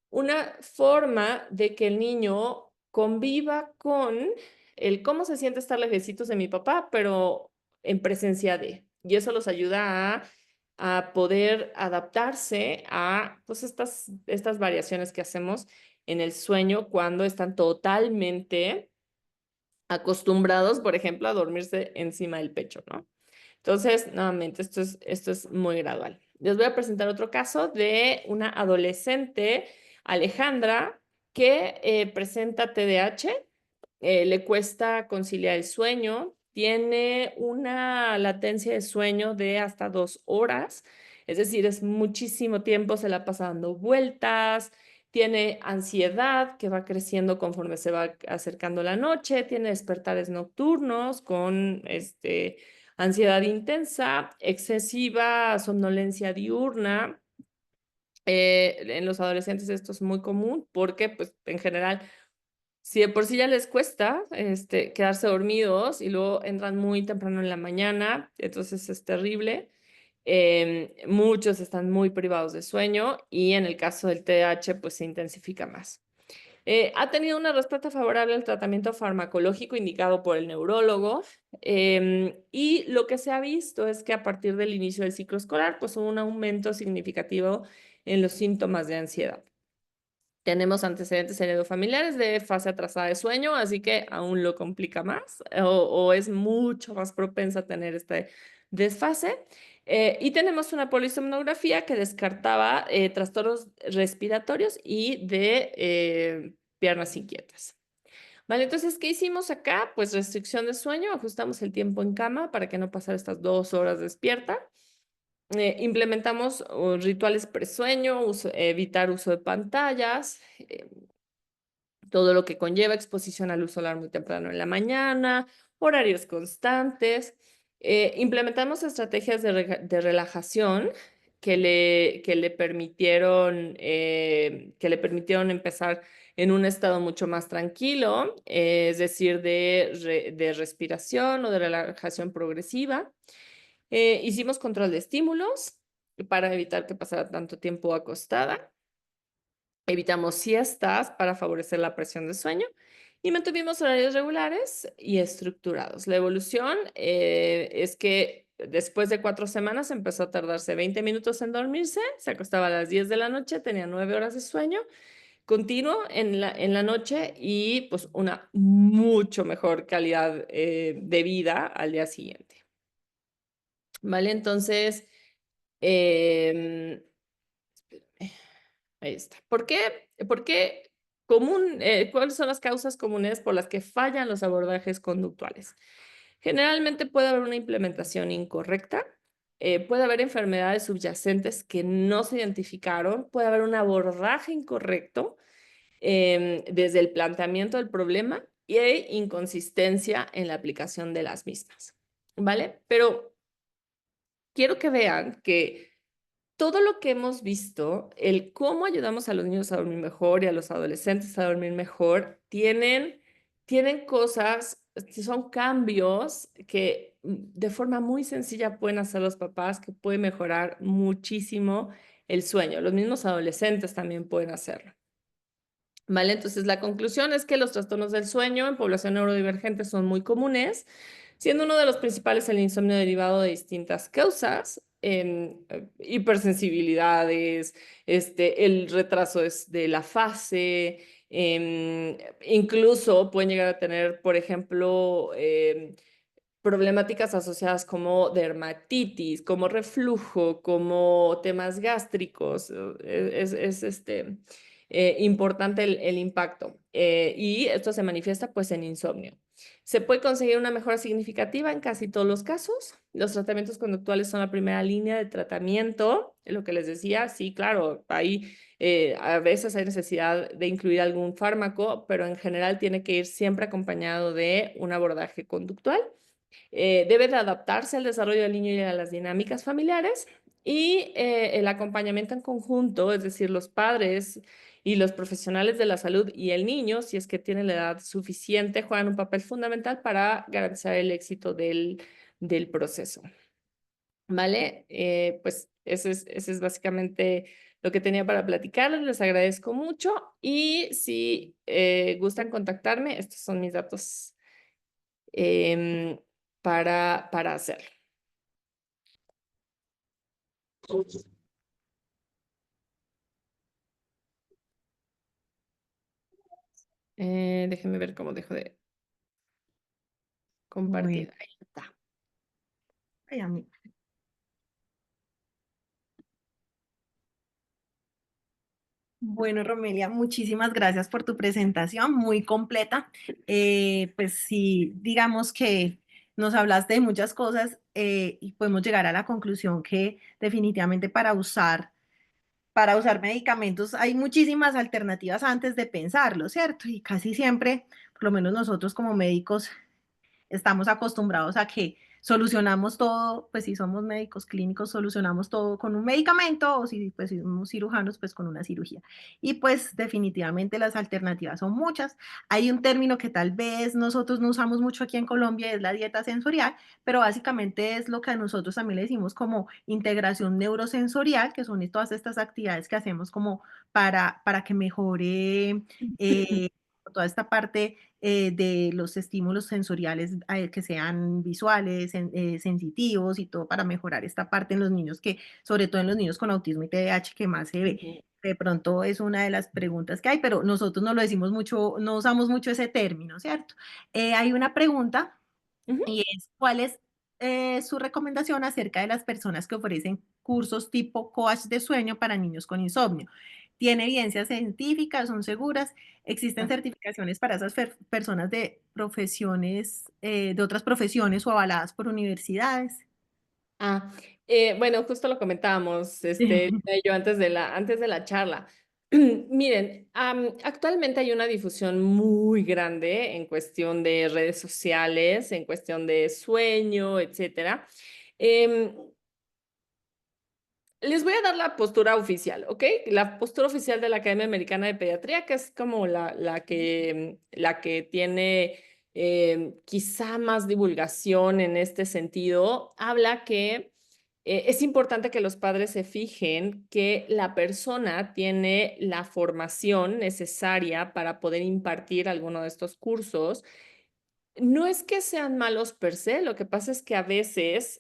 una forma de que el niño conviva con el cómo se siente estar lejecitos de mi papá, pero en presencia de. Y eso los ayuda a poder adaptarse a pues, estas variaciones que hacemos en el sueño cuando están totalmente acostumbrados, por ejemplo, a dormirse encima del pecho, ¿no? Entonces, nuevamente, esto es muy gradual. Les voy a presentar otro caso de una adolescente, Alejandra, que presenta TDAH, le cuesta conciliar el sueño, tiene una latencia de sueño de hasta 2 horas, es decir, es muchísimo tiempo, se la pasa dando vueltas, tiene ansiedad que va creciendo conforme se va acercando la noche, tiene despertares nocturnos con ansiedad intensa, excesiva somnolencia diurna. En los adolescentes esto es muy común porque, pues, en general, si de por sí ya les cuesta quedarse dormidos y luego entran muy temprano en la mañana, entonces es terrible. Muchos están muy privados de sueño y en el caso del TDAH, pues se intensifica más. Ha tenido una respuesta favorable al tratamiento farmacológico indicado por el neurólogo y lo que se ha visto es que a partir del inicio del ciclo escolar, pues hubo un aumento significativo en los síntomas de ansiedad. Tenemos antecedentes heredofamiliares de fase atrasada de sueño, así que aún lo complica más o es mucho más propensa a tener este desfase. Y tenemos una polisomnografía que descartaba trastornos respiratorios y de piernas inquietas. Vale, entonces, ¿qué hicimos acá? Pues restricción de sueño, ajustamos el tiempo en cama para que no pasara estas 2 horas despierta. Implementamos rituales presueño, evitar uso de pantallas, todo lo que conlleva exposición a luz solar muy temprano en la mañana, horarios constantes. Implementamos estrategias de relajación que le permitieron empezar en un estado mucho más tranquilo, es decir, de respiración o de relajación progresiva. Hicimos control de estímulos para evitar que pasara tanto tiempo acostada. Evitamos siestas para favorecer la presión de sueño y mantuvimos horarios regulares y estructurados. La evolución es que después de 4 semanas empezó a tardarse 20 minutos en dormirse, se acostaba a las 10 de la noche, tenía 9 horas de sueño continuo en la noche y pues una mucho mejor calidad de vida al día siguiente. ¿Vale? Entonces, ahí está. ¿Por qué cuáles son las causas comunes por las que fallan los abordajes conductuales? Generalmente puede haber una implementación incorrecta. puede haber enfermedades subyacentes que no se identificaron, puede haber un abordaje incorrecto desde el planteamiento del problema y hay inconsistencia en la aplicación de las mismas, ¿vale? Pero quiero que vean que todo lo que hemos visto, el cómo ayudamos a los niños a dormir mejor y a los adolescentes a dormir mejor, tienen cosas, son cambios que de forma muy sencilla pueden hacer los papás, que pueden mejorar muchísimo el sueño. Los mismos adolescentes también pueden hacerlo. ¿Vale? Entonces, la conclusión es que los trastornos del sueño en población neurodivergente son muy comunes, siendo uno de los principales el insomnio derivado de distintas causas, hipersensibilidades, el retraso de la fase, incluso pueden llegar a tener, por ejemplo, problemáticas asociadas como dermatitis, como reflujo, como temas gástricos. Importante el impacto. Y esto se manifiesta pues en insomnio. Se puede conseguir una mejora significativa en casi todos los casos. Los tratamientos conductuales son la primera línea de tratamiento. Lo que les decía, sí, claro, a veces hay necesidad de incluir algún fármaco, pero en general tiene que ir siempre acompañado de un abordaje conductual. Debe de adaptarse al desarrollo del niño y a las dinámicas familiares y el acompañamiento en conjunto, es decir, los padres y los profesionales de la salud y el niño, si es que tiene la edad suficiente, juegan un papel fundamental para garantizar el éxito del proceso. ¿Vale? Pues ese es básicamente lo que tenía para platicarles. Les agradezco mucho y si gustan contactarme, estos son mis datos para hacerlo. Déjenme ver cómo dejo de compartir. Bueno, Ahí está. ay, a mí. Bueno, Romelia, muchísimas gracias por tu presentación, muy completa. Pues sí, digamos que nos hablaste de muchas cosas y podemos llegar a la conclusión que definitivamente para usar medicamentos hay muchísimas alternativas antes de pensarlo, ¿cierto? Y casi siempre, por lo menos nosotros como médicos, estamos acostumbrados a que solucionamos todo, pues si somos médicos clínicos, solucionamos todo con un medicamento o si, pues, si somos cirujanos, pues con una cirugía. Y pues definitivamente las alternativas son muchas. Hay un término que tal vez nosotros no usamos mucho aquí en Colombia, es la dieta sensorial, pero básicamente es lo que a nosotros también le decimos como integración neurosensorial, que son todas estas actividades que hacemos como para que mejore toda esta parte de los estímulos sensoriales que sean visuales, sensitivos y todo para mejorar esta parte en los niños que, sobre todo en los niños con autismo y TDAH que más se ve. De pronto es una de las preguntas que hay, pero nosotros no lo decimos mucho, no usamos mucho ese término, ¿cierto? Hay una pregunta Ujú. y es, ¿cuál es su recomendación acerca de las personas que ofrecen cursos tipo coach de sueño para niños con insomnio? ¿Tiene evidencia científica? ¿Son seguras? ¿Existen certificaciones para esas personas de profesiones, de otras profesiones o avaladas por universidades? Bueno, justo lo comentábamos, yo antes de la charla. Miren, actualmente hay una difusión muy grande en cuestión de redes sociales, en cuestión de sueño, etcétera. Em, Les voy a dar la postura oficial, ¿ok? La postura oficial de la Academia Americana de Pediatría, que es como la que tiene quizá más divulgación en este sentido, habla que es importante que los padres se fijen que la persona tiene la formación necesaria para poder impartir alguno de estos cursos. No es que sean malos per se, lo que pasa es que a veces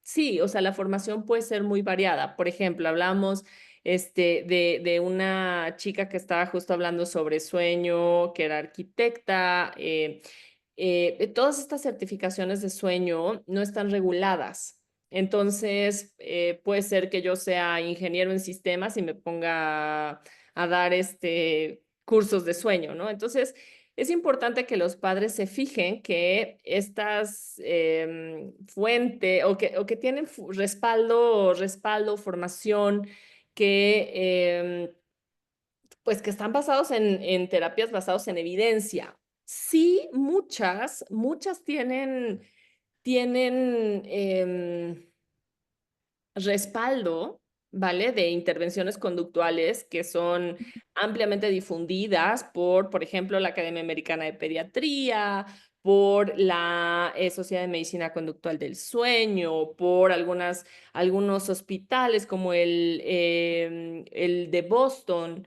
sí, o sea, la formación puede ser muy variada. Por ejemplo, hablamos de una chica que estaba justo hablando sobre sueño, que era arquitecta. Todas estas certificaciones de sueño no están reguladas. Entonces, puede ser que yo sea ingeniero en sistemas y me ponga a dar cursos de sueño, ¿no? Entonces, es importante que los padres se fijen que estas fuentes o que tienen respaldo, formación, que pues que están basados en terapias basadas en evidencia. Sí, muchas tienen respaldo, ¿vale? De intervenciones conductuales que son ampliamente difundidas por ejemplo, la Academia Americana de Pediatría, por la Sociedad de Medicina Conductual del Sueño, por algunos hospitales como el de Boston.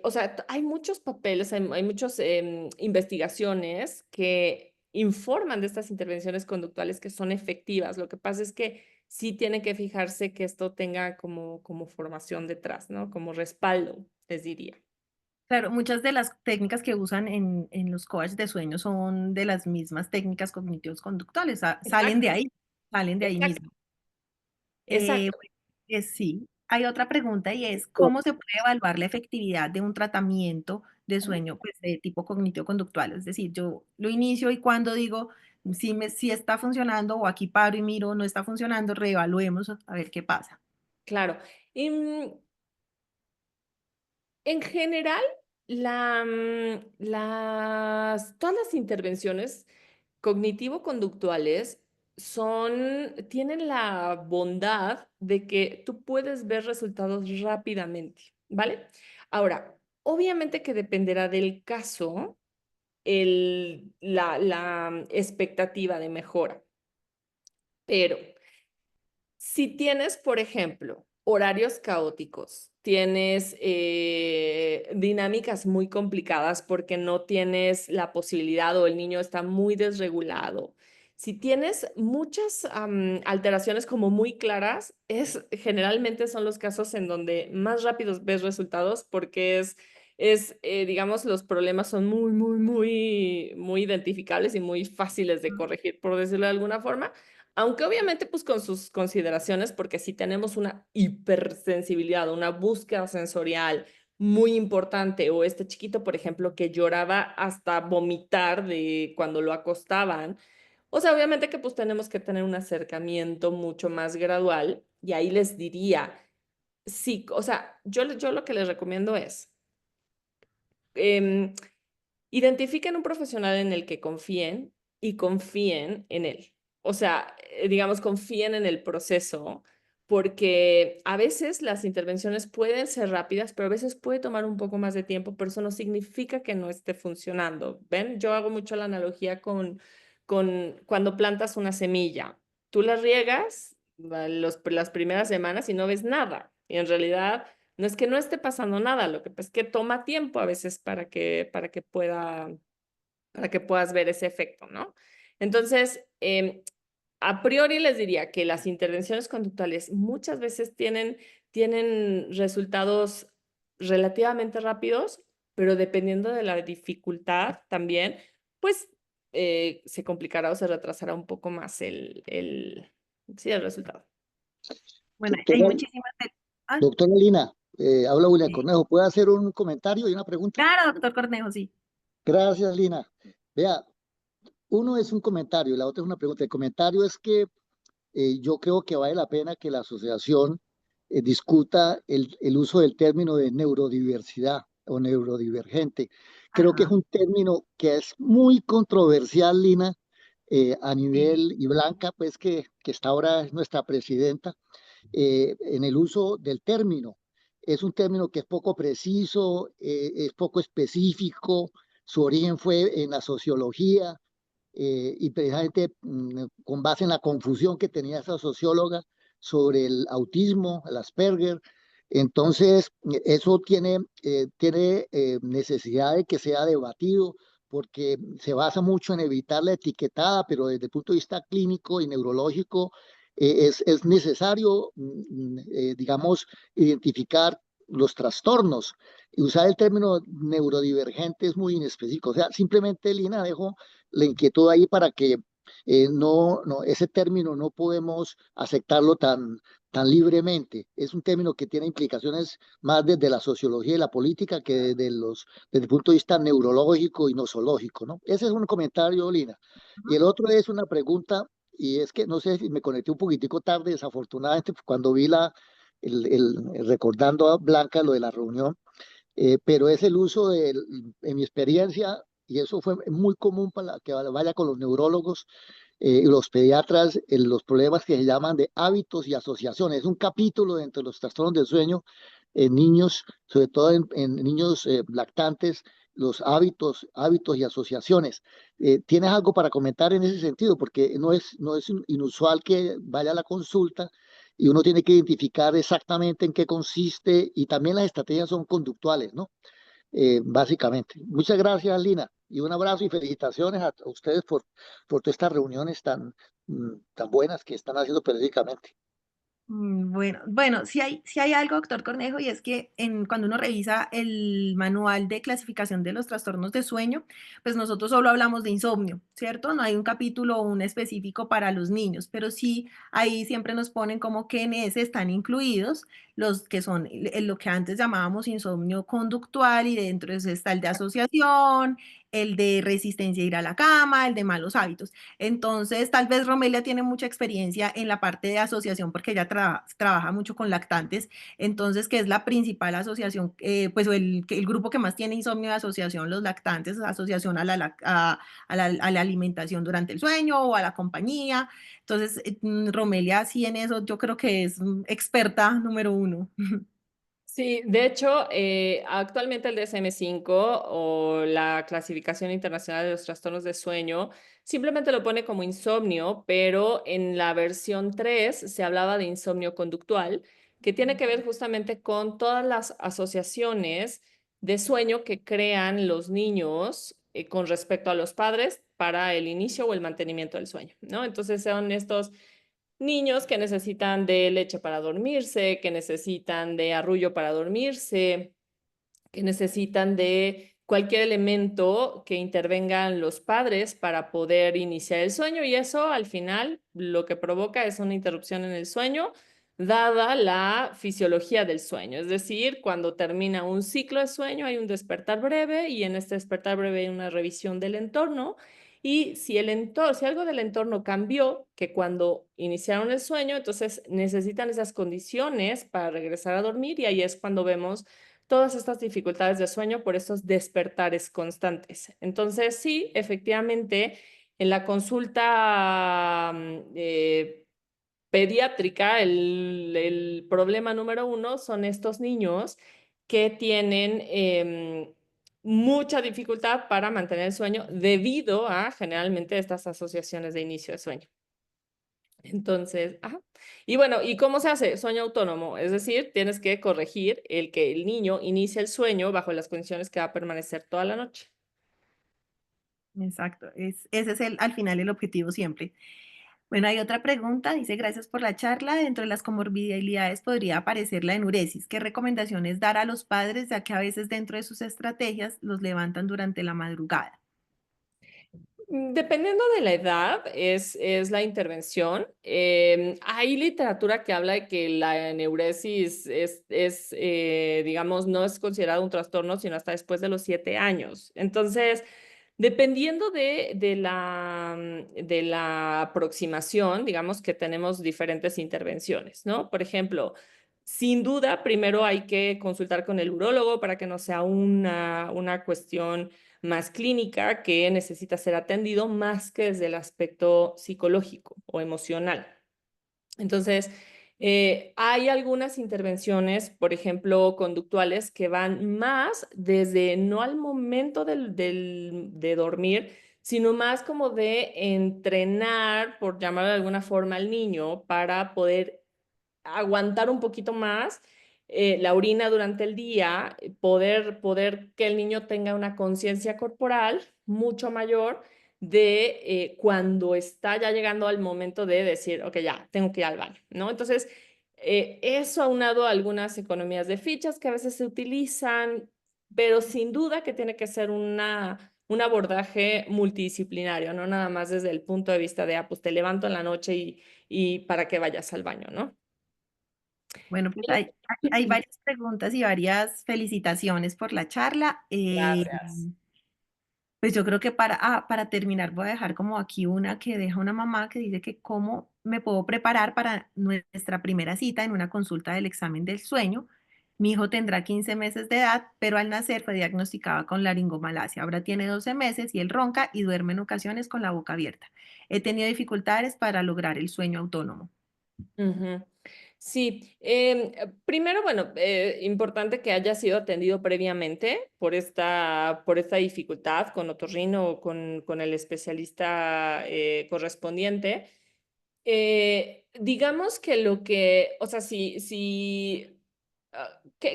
O sea, hay muchos papeles, hay muchas investigaciones que informan de estas intervenciones conductuales que son efectivas. Lo que pasa es que sí tiene que fijarse que esto tenga como formación detrás, ¿no? Como respaldo, les diría. Claro, muchas de las técnicas que usan en los coaches de sueño son de las mismas técnicas cognitivos conductuales, Exacto, salen de ahí exacto, mismo. Eh, exacto. sí, hay otra pregunta y es, ¿cómo se puede evaluar la efectividad de un tratamiento de sueño, pues, de tipo cognitivo-conductual? Es decir, yo lo inicio y cuando digo, si está funcionando o aquí paro y miro, no está funcionando, reevaluemos a ver qué pasa. Claro. Y, en general, todas las intervenciones cognitivo-conductuales tienen la bondad de que tú puedes ver resultados rápidamente, ¿vale? Ahora, obviamente que dependerá del caso la expectativa de mejora, pero si tienes, por ejemplo, horarios caóticos, tienes dinámicas muy complicadas porque no tienes la posibilidad o el niño está muy desregulado. Si tienes muchas alteraciones como muy claras, generalmente son los casos en donde más rápidos ves resultados porque digamos, los problemas son muy identificables y muy fáciles de corregir, por decirlo de alguna forma. Aunque obviamente pues con sus consideraciones, porque si tenemos una hipersensibilidad, una búsqueda sensorial muy importante, o este chiquito, por ejemplo, que lloraba hasta vomitar de cuando lo acostaban, o sea, obviamente que pues tenemos que tener un acercamiento mucho más gradual y ahí les diría, sí, o sea, yo lo que les recomiendo es, em, identifiquen un profesional en el que confíen y confíen en él. O sea, digamos, confíen en el proceso, porque a veces las intervenciones pueden ser rápidas, pero a veces puede tomar un poco más de tiempo, pero eso no significa que no esté funcionando. ¿Ven? Yo hago mucho la analogía con cuando plantas una semilla. Tú la riegas las primeras semanas y no ves nada. Y en realidad no es que no esté pasando nada, lo que pasa es que toma tiempo a veces para que puedas ver ese efecto, ¿no? Entonces, a priori les diría que las intervenciones conductuales muchas veces tienen resultados relativamente rápidos, pero dependiendo de la dificultad también, pues se complicará o se retrasará un poco más sí, el resultado. Bueno, hay Doctora, muchísimas... Ah, doctora Lina, habla William sí. Cornejo. ¿Puede hacer un comentario y una pregunta? Claro, doctor Cornejo, sí. Gracias, Lina. Vea, uno es un comentario y la otra es una pregunta. El comentario es que yo creo que vale la pena que la asociación discuta el uso del término de neurodiversidad o neurodivergente. Creo que es Ajá. un término que es muy controversial, Lina, a Sí. nivel, y Blanca, pues que está ahora es nuestra presidenta, en el uso del término. Es un término que es poco preciso, es poco específico, su origen fue en la sociología, y precisamente con base en la confusión que tenía esa socióloga sobre el autismo, el Asperger. Entonces, eso tiene necesidad de que sea debatido porque se basa mucho en evitar la etiquetada, pero desde el punto de vista clínico y neurológico es necesario, digamos, identificar los trastornos. Y usar el término neurodivergente es muy inespecífico. O sea, simplemente, Lina, dejo la inquietud ahí para que ese término no podemos aceptarlo tan libremente. Es un término que tiene implicaciones más desde la sociología y la política que desde el punto de vista neurológico y nosológico, ¿no? Ese es un comentario, Lina. Y el otro es una pregunta, y es que no sé si me conecté un poquitico tarde, desafortunadamente, cuando vi recordando a Blanca lo de la reunión, pero es el uso en mi experiencia, y eso fue muy común para que vaya con los neurólogos y los pediatras, en los problemas que se llaman de hábitos y asociaciones. Es un capítulo dentro de los trastornos del sueño en niños, sobre todo en niños lactantes, los hábitos y asociaciones. ¿Tienes algo para comentar en ese sentido? Porque no es inusual que vaya a la consulta y uno tiene que identificar exactamente en qué consiste y también las estrategias son conductuales, ¿no? Básicamente. Muchas gracias, Lina, y un abrazo y felicitaciones a ustedes por todas estas reuniones tan buenas que están haciendo periódicamente. Bueno, sí hay algo, doctor Cornejo, y es que cuando uno revisa el manual de clasificación de los trastornos de sueño, pues nosotros solo hablamos de insomnio, ¿cierto? No hay un capítulo o un específico para los niños, pero sí ahí siempre nos ponen como que en ese están incluidos los que son lo que antes llamábamos insomnio conductual y dentro de ese está el de asociación, el de resistencia a ir a la cama, el de malos hábitos. Entonces, tal vez Romelia tiene mucha experiencia en la parte de asociación porque ella trabaja mucho con lactantes, entonces, que es la principal asociación, pues el grupo que más tiene insomnio de asociación, los lactantes, asociación a la alimentación durante el sueño o a la compañía. Entonces, Romelia sí en eso yo creo que es experta número uno. Sí, de hecho, actualmente el DSM-5 o la clasificación internacional de los trastornos de sueño simplemente lo pone como insomnio, pero en la versión 3 se hablaba de insomnio conductual, que tiene que ver justamente con todas las asociaciones de sueño que crean los niños con respecto a los padres para el inicio o el mantenimiento del sueño, ¿no? Entonces son estos niños que necesitan de leche para dormirse, que necesitan de arrullo para dormirse, que necesitan de cualquier elemento que intervengan los padres para poder iniciar el sueño y eso al final lo que provoca es una interrupción en el sueño dada la fisiología del sueño, es decir, cuando termina un ciclo de sueño hay un despertar breve y en este despertar breve hay una revisión del entorno y si si algo del entorno cambió, que cuando iniciaron el sueño, entonces necesitan esas condiciones para regresar a dormir y ahí es cuando vemos todas estas dificultades de sueño por estos despertares constantes. Entonces, sí, efectivamente, en la consulta pediátrica, el problema número uno son estos niños que tienen mucha dificultad para mantener el sueño debido a generalmente estas asociaciones de inicio de sueño. Entonces, ajá. Y bueno, ¿y cómo se hace? Sueño autónomo, es decir, tienes que corregir el que el niño inicie el sueño bajo las condiciones que va a permanecer toda la noche. Exacto, ese es al final el objetivo siempre. Bueno, hay otra pregunta, dice, gracias por la charla. Dentro de las comorbilidades podría aparecer la enuresis. ¿Qué recomendaciones dar a los padres, ya que a veces dentro de sus estrategias los levantan durante la madrugada? Dependiendo de la edad, es la intervención. Hay literatura que habla de que la neuresis digamos, no es considerado un trastorno, sino hasta después de los 7 años. Entonces, dependiendo de la aproximación, digamos que tenemos diferentes intervenciones, ¿no? Por ejemplo, sin duda, primero hay que consultar con el urólogo para que no sea una cuestión más clínica que necesita ser atendido más que desde el aspecto psicológico o emocional. Entonces, hay algunas intervenciones, por ejemplo, conductuales, que van más desde no al momento de dormir, sino más como de entrenar, por llamarlo de alguna forma, al niño para poder aguantar un poquito más la orina durante el día, poder que el niño tenga una conciencia corporal mucho mayor de cuando está ya llegando al momento de decir, ok, ya, tengo que ir al baño, ¿no? Entonces, eso aunado a algunas economías de fichas que a veces se utilizan, pero sin duda que tiene que ser un abordaje multidisciplinario, no nada más desde el punto de vista de, pues te levanto en la noche y para que vayas al baño, ¿no? Bueno, pues hay varias preguntas y varias felicitaciones por la charla. Gracias. Pues yo creo que para terminar voy a dejar como aquí una que deja una mamá que dice que cómo me puedo preparar para nuestra primera cita en una consulta del examen del sueño. Mi hijo tendrá 15 meses de edad, pero al nacer fue diagnosticado con laringomalacia. Ahora tiene 12 meses y él ronca y duerme en ocasiones con la boca abierta. He tenido dificultades para lograr el sueño autónomo. Ujú. Sí, primero, bueno, importante que haya sido atendido previamente por esta dificultad con otorrino o con el especialista correspondiente. Digamos que o sea,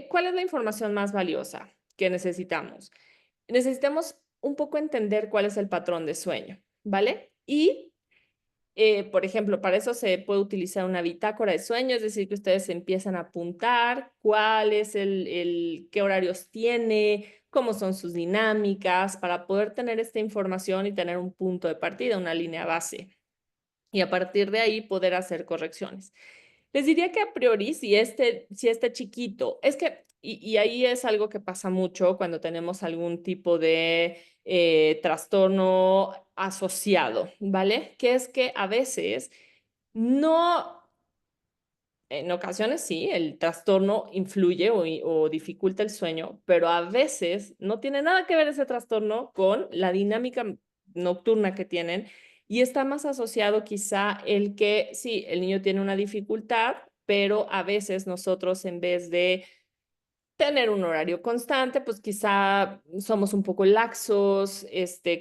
¿cuál es la información más valiosa que necesitamos? Necesitamos un poco entender cuál es el patrón de sueño, ¿vale? Y por ejemplo, para eso se puede utilizar una bitácora de sueño, es decir, que ustedes empiezan a apuntar cuál es qué horarios tiene, cómo son sus dinámicas, para poder tener esta información y tener un punto de partida, una línea base. Y a partir de ahí poder hacer correcciones. Les diría que a priori, si este chiquito, es que, y ahí es algo que pasa mucho cuando tenemos algún tipo de trastorno asociado, ¿vale? Que es que a veces no, en ocasiones sí, el trastorno influye o dificulta el sueño, pero a veces no tiene nada que ver ese trastorno con la dinámica nocturna que tienen y está más asociado quizá el que sí, el niño tiene una dificultad, pero a veces nosotros en vez de tener un horario constante, pues quizá somos un poco laxos,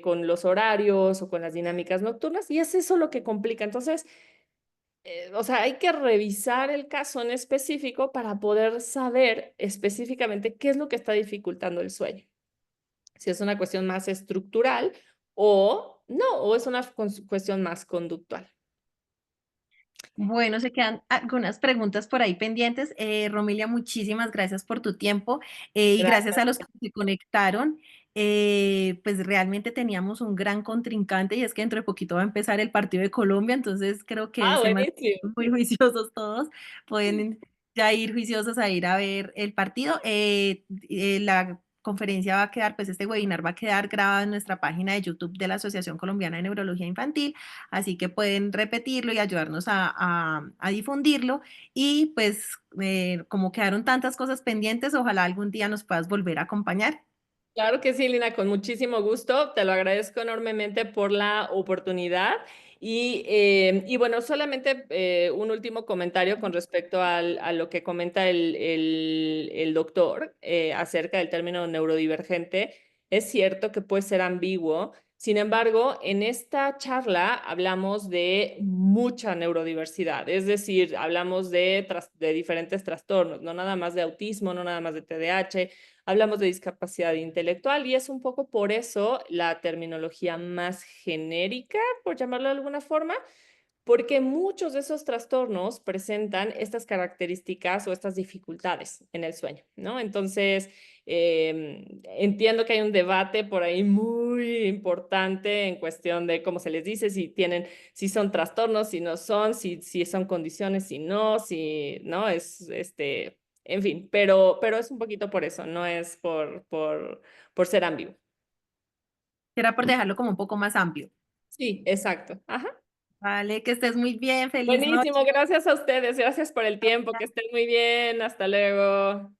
con los horarios o con las dinámicas nocturnas y es eso lo que complica. Entonces, o sea, hay que revisar el caso en específico para poder saber específicamente qué es lo que está dificultando el sueño. Si es una cuestión más estructural o no, o es una cuestión más conductual. Bueno, se quedan algunas preguntas por ahí pendientes. Romilia, muchísimas gracias por tu tiempo y gracias Gracias. a los que se conectaron. Pues realmente teníamos un gran contrincante y es que dentro de poquito va a empezar el partido de Colombia, entonces creo que Ah, se buenísimo. mantienen muy juiciosos todos. Pueden ya ir juiciosos a ir a ver el partido. La conferencia va a quedar, pues este webinar va a quedar grabado en nuestra página de YouTube de la Asociación Colombiana de Neurología Infantil. Así que pueden repetirlo y ayudarnos a difundirlo. Y pues como quedaron tantas cosas pendientes, ojalá algún día nos puedas volver a acompañar. Claro que sí, Lina, con muchísimo gusto. Te lo agradezco enormemente por la oportunidad. Y bueno, solamente un último comentario con respecto a lo que comenta el doctor acerca del término neurodivergente. Es cierto que puede ser ambiguo. Sin embargo, en esta charla hablamos de mucha neurodiversidad, es decir, hablamos de diferentes trastornos, no nada más de autismo, no nada más de TDAH, hablamos de discapacidad intelectual y es un poco por eso la terminología más genérica, por llamarlo de alguna forma, porque muchos de esos trastornos presentan estas características o estas dificultades en el sueño, ¿no? Entonces, entiendo que hay un debate por ahí muy importante en cuestión de cómo se les dice, si son trastornos, si no son, si son condiciones, si no, en fin, pero es un poquito por eso, no es por ser ambiguo. Era por dejarlo como un poco más amplio. Sí, exacto. Ajá. Vale, que estés muy bien, feliz noche. Buenísimo, gracias a ustedes, gracias por el tiempo, que estén muy bien, hasta luego.